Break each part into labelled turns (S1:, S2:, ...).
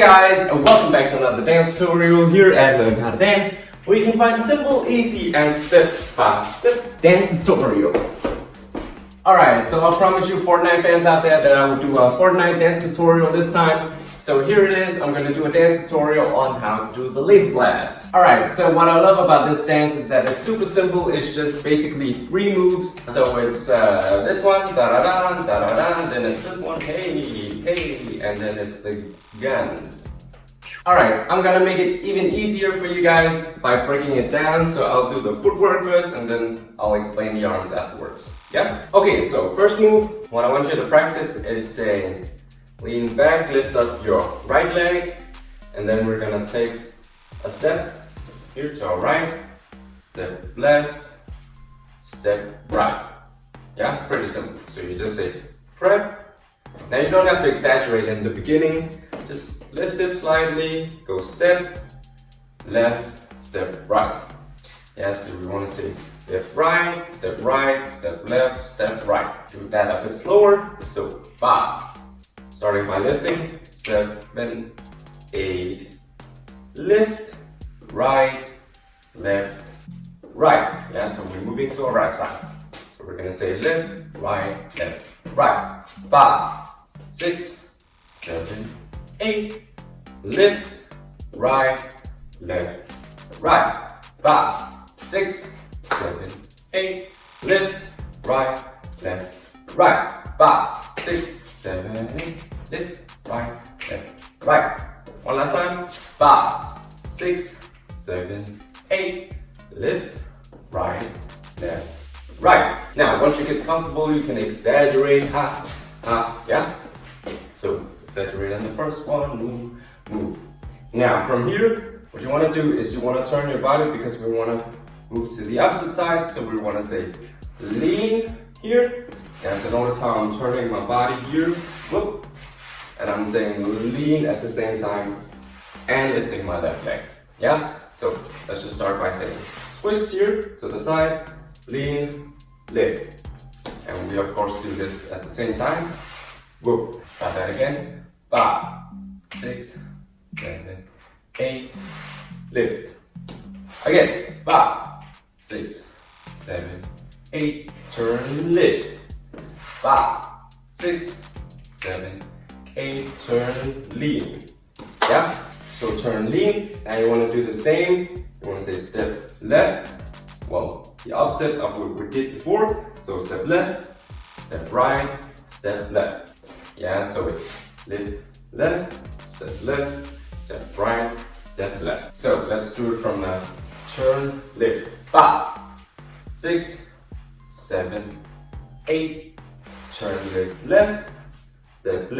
S1: guys, and welcome back to another dance tutorial here at Learn How to Dance, where you can find simple, easy, and step-by-step dance tutorials. Alright, so I promise you Fortnite fans out there that I will do a Fortnite dance tutorial this time. So here it is, I'm going to do a dance tutorial on how to do the Lazer Blast. Alright, so what I love about this dance is that it's super simple. It's just basically 3 moves. So it's this one, da-da-da, da-da-da, then it's this one, hey, hey, and then it's the guns. Alright, I'm gonna make it even easier for you guys by breaking it down. So I'll do the footwork first and then I'll explain the arms afterwards. Yeah? Okay, so first move, what I want you to practice is saying lean back, lift up your right leg, and then we're gonna take a step here to our right, step left, step right. Yeah, it's pretty simple. So you just say prep. Now you don't have to exaggerate in the beginning, just lift it slightly, go step, left, step right. Yeah, so we wanna say left, right, step left, step right. Do that a bit slower, so 5. Starting by lifting, 7, 8, lift, right, left, right. Yeah, so we're moving to our right side. So we're gonna say lift, right, left, right. 5, 6, 7, 8, lift, right, left, right. 5, 6, 7, 8, lift, right, left, right. 5, 6, 7, 8, lift, right, left, right. One last time. 5, 6, 7, 8, lift, right, left, right. Now, once you get comfortable, you can exaggerate. Yeah? So, exaggerate on the first one, move. Now, from here, what you want to do is you want to turn your body because we want to move to the opposite side. So, we want to say lean here. Yeah, so notice how I'm turning my body here, whoop, and I'm saying lean at the same time and lifting my left leg. Yeah? So let's just start by saying twist here to the side, lean, lift. And we of course do this at the same time. Whoop. Let's try that again. 5, 6, 7, 8, lift. Again. 5, 6, 7, 8, turn, lift. 5, 6, 7, 8, turn, lean. Yeah? So turn, lean. Now you want to do the same. You want to say step left. Well, the opposite of what we did before. So step left, step right, step left. Yeah, so it's lift, left, step right, step left. So let's do it from the turn, lift. 5, 6, 7, 8, turn, lift, left, step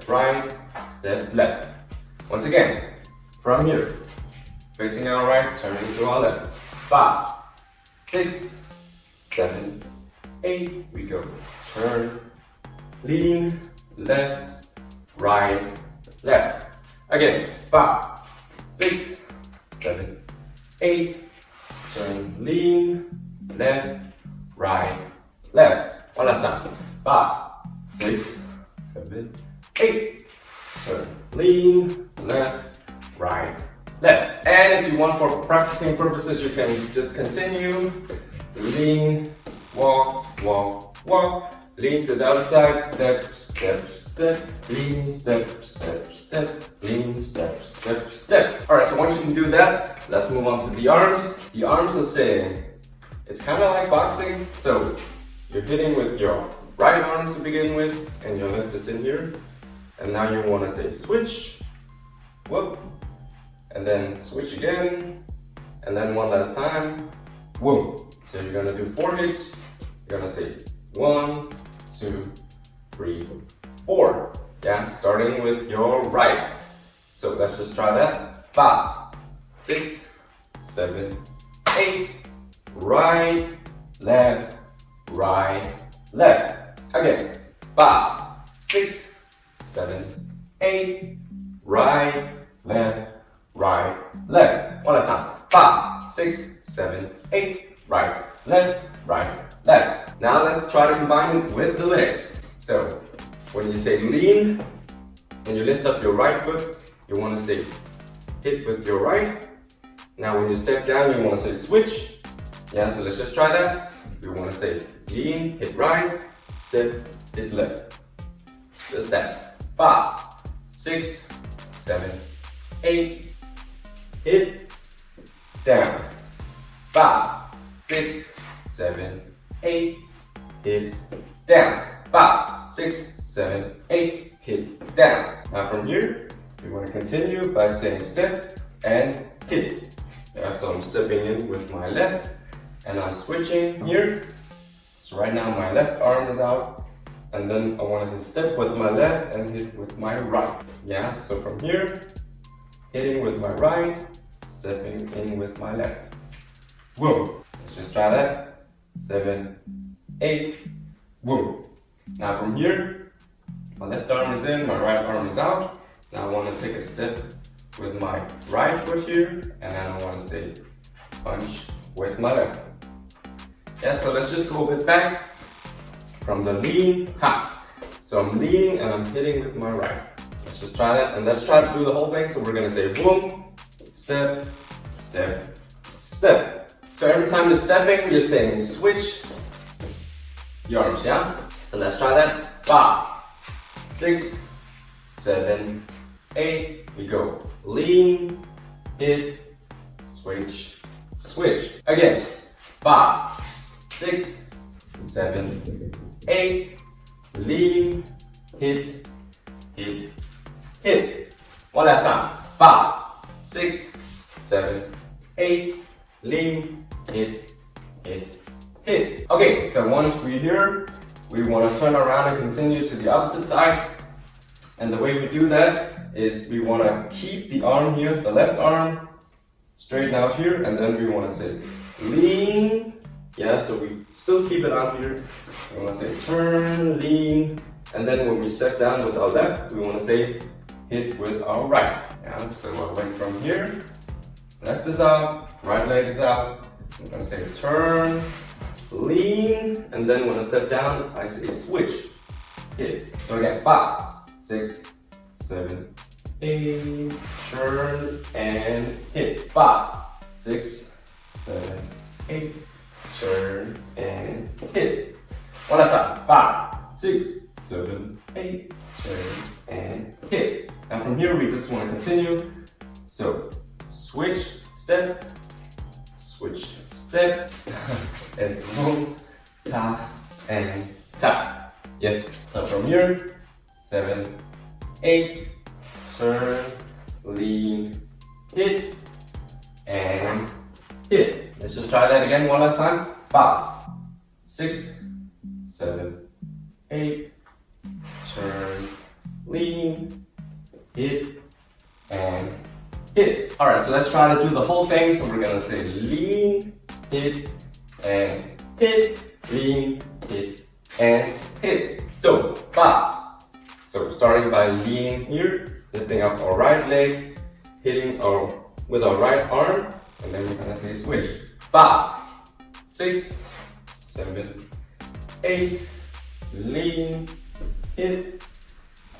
S1: right, step left. Once again, from here, facing our right, turning to our left. 5, 6, 7, 8, we go. Turn, lean, left, right, left. Again, 5, 6, 7, 8, turn, lean, left, right, left. One last time. 5, 6, 7, 8. Turn, lean, left, right, left. And if you want for practicing purposes, you can just continue. Lean, walk, walk, walk. Lean to the other side. Step, step, step. Lean, step, step, step. Lean, step, step, step. Alright, so once you can do that, let's move on to the arms. The arms are saying, it's kind of like boxing. So you're hitting with your right arm to begin with, and your left is in here. And now you want to say switch, whoop, and then switch again, and then one last time, whoop. So you're gonna do 4 hits. You're gonna say 1, 2, 3, 4. Yeah, starting with your right. So let's just try that. 5, 6, 7, 8, right, left, right, left. Again, 5, 6, 7, 8, right, left, right, left. One last time. 5, 6, 7, 8, right, left. Now let's try to combine it with the legs. So when you say lean, When you lift up your right foot, you want to say hit with your right. Now when you step down, you want to say switch. Yeah, so let's just try that. We want to say lean, hit right, step, hit left. Just that. 5, 6, 7, 8, hit, down. 5, 6, 7, 8, hit, down. 5, 6, 7, 8, hit, down. Now from here, we want to continue by saying step and hit. Yeah, so I'm stepping in with my left and I'm switching here. So right now my left arm is out and then I want to step with my left and hit with my right. Yeah, so from here, hitting with my right, stepping in with my left. Whoa, let's just try that. 7, 8, whoa. Now from here, my left arm is in, my right arm is out. Now I want to take a step with my right foot here, and then I want to say punch with my left. Yeah, so let's just go a bit back from the lean, ha. So I'm leaning and I'm hitting with my right. Let's just try that, and let's try to do the whole thing. So we're gonna say boom, step, step, step. So every time you're stepping, you're saying switch your arms, yeah? So let's try that. 5, 6, 7, 8, we go. Lean, hit, switch, switch. Again. 5, 6, 7, 8, lean, hit, hit, hit. One last time. 5, 6, 7, 8, lean, hit, hit, hit. Okay, so once we're here, we want to turn around and continue to the opposite side. And the way we do that is we want to keep the arm here, the left arm, straighten out here, and then we want to say lean. Yeah, so we still keep it out here. We want to say turn, lean, and then when we step down with our left, we want to say hit with our right. Yeah, so I went from here, left is out, right leg is out. I'm going to say turn, lean, and then when I step down, I say switch, hit. So again, 5, 6, 7, 8, turn and hit. 5, 6, 7, 8, turn and hit. One last time. 5, 6, 7, 8, turn and hit. And from here, we just want to continue. So switch, step, switch, step, and boom, tap, and tap. Yes, so from here, 7, 8, turn, lean, hit, and hit. Let's just try that again one last time. 5, 6, 7, 8, turn, lean, hit, and hit. Alright, so let's try to do the whole thing. So we're gonna say lean, hit, and hit, lean, hit, and hit. So 5. So starting by leaning here, lifting up our right leg, hitting with our right arm, and then we're gonna say switch. 5, 6, 7, 8, lean, hit,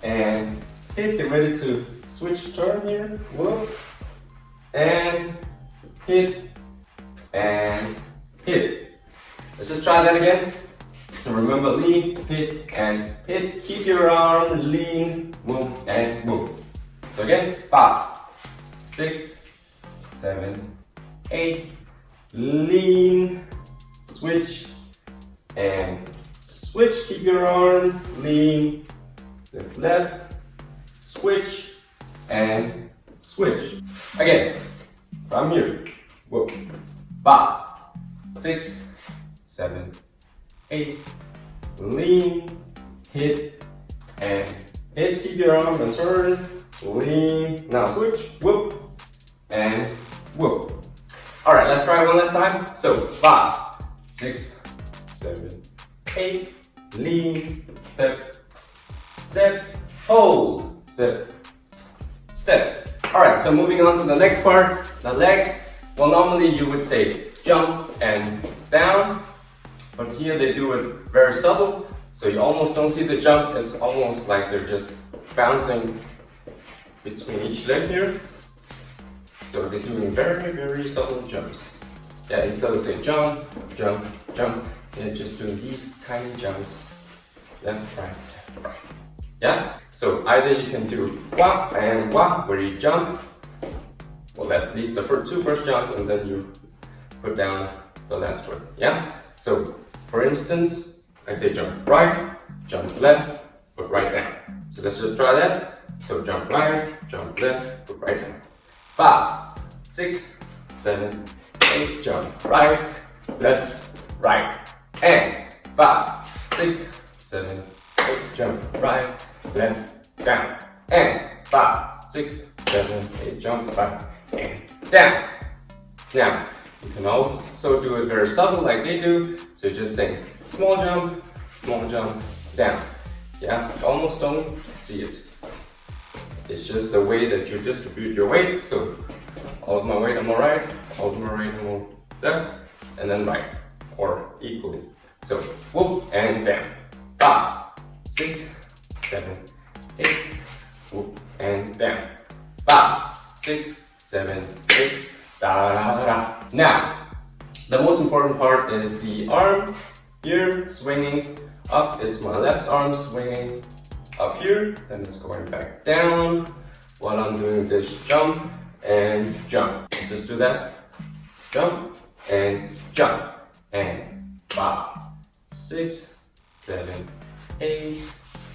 S1: and hit. Get ready to switch turn here. Whoa. And hit, and hit. Let's just try that again. So remember, lean, hit, and hit. Keep your arm, lean, move, and move. So again, 5, 6, 7, 8, lean, switch, and switch. Keep your arm, lean, lift left, switch, and switch. Again, from here, whoa. 5, 6, 7, 8, lean, hit, and hit. Keep your arm and turn, lean, now switch, whoop, and whoop. Alright, let's try one last time. So 5, 6, 7, 8, lean, step, hold, step, step. Alright, so moving on to the next part, the legs. Well, normally you would say jump and down, but here they do it very subtle, so you almost don't see the jump. It's almost like they're just bouncing between each leg here. So they're doing very, very subtle jumps. Yeah, instead of saying jump, jump, jump, they're just doing these tiny jumps. Left, right, left, right. Yeah? So either you can do wah and wah, where you jump. Well, at least the two first jumps, and then you put down the last one. Yeah? So, for instance, I say jump right, jump left, put right down. So let's just try that. So jump right, jump left, put right down. 5, 6, 7, 8, jump right, left, right. And 5, 6, 7, 8, jump right, left, down. And 5, 6, 7, 8, jump right, and down. Now, you can also do it very subtle like they do. So just saying small jump, down. Yeah, you almost don't see it. It's just the way that you distribute your weight. So all of my weight on my right, all of my weight on my left, and then right, or equally. So whoop and down. 5, 6, 7, 8, whoop and down. 5, 6, 7, 8, da da da da. Now, the most important part is the arm here swinging up. It's my left arm swinging up here, then it's going back down while I'm doing this jump and jump. Let's just do that. Jump and jump. And 5, 6, 7, 8,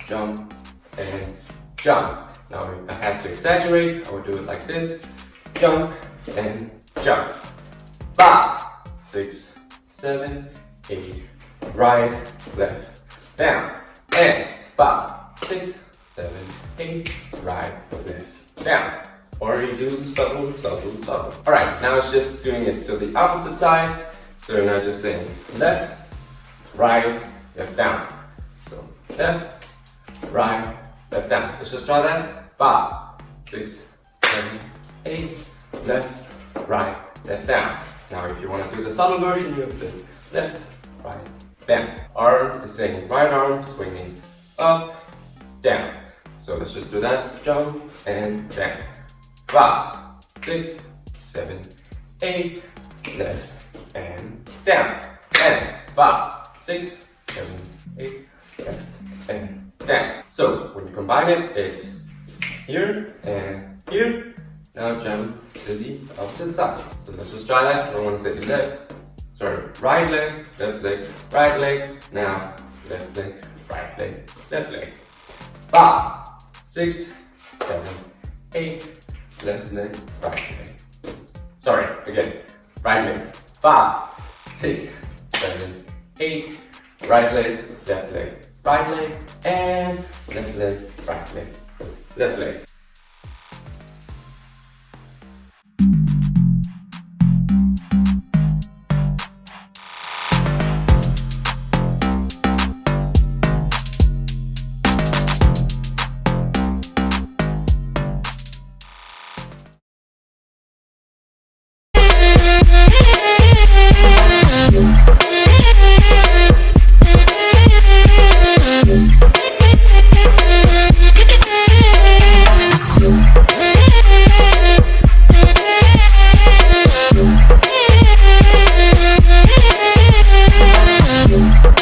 S1: jump and jump. Now if I had to exaggerate, I would do it like this. Jump and jump. 5, 6, 7, 8, right, left, down. And 5, 6, 7, 8, right, left, down. Or you do subtle, subtle, subtle. Alright, now it's just doing it to the opposite side. So now just saying left, right, left, down. So left, right, left, down. Let's just try that. 5, 6, 7, 8, left, right, left, down. Now if you want to do the subtle version, you have to left, right, down. Arm is saying right arm swinging up, down. So let's just do that. Jump and down. 5, 6, 7, 8, left and down. And 5, 6, 7, 8, left and down. So when you combine it, it's here and here. Now jump to the opposite side. So let's just try that. I want to say left, sorry, right leg, left leg, right leg. Now left leg, right leg, left leg. 5, 6, 7, 8, left leg, right leg. Sorry, again, right leg. 5, 6, 7, 8, right leg, left leg, right leg, and left leg, right leg, left leg.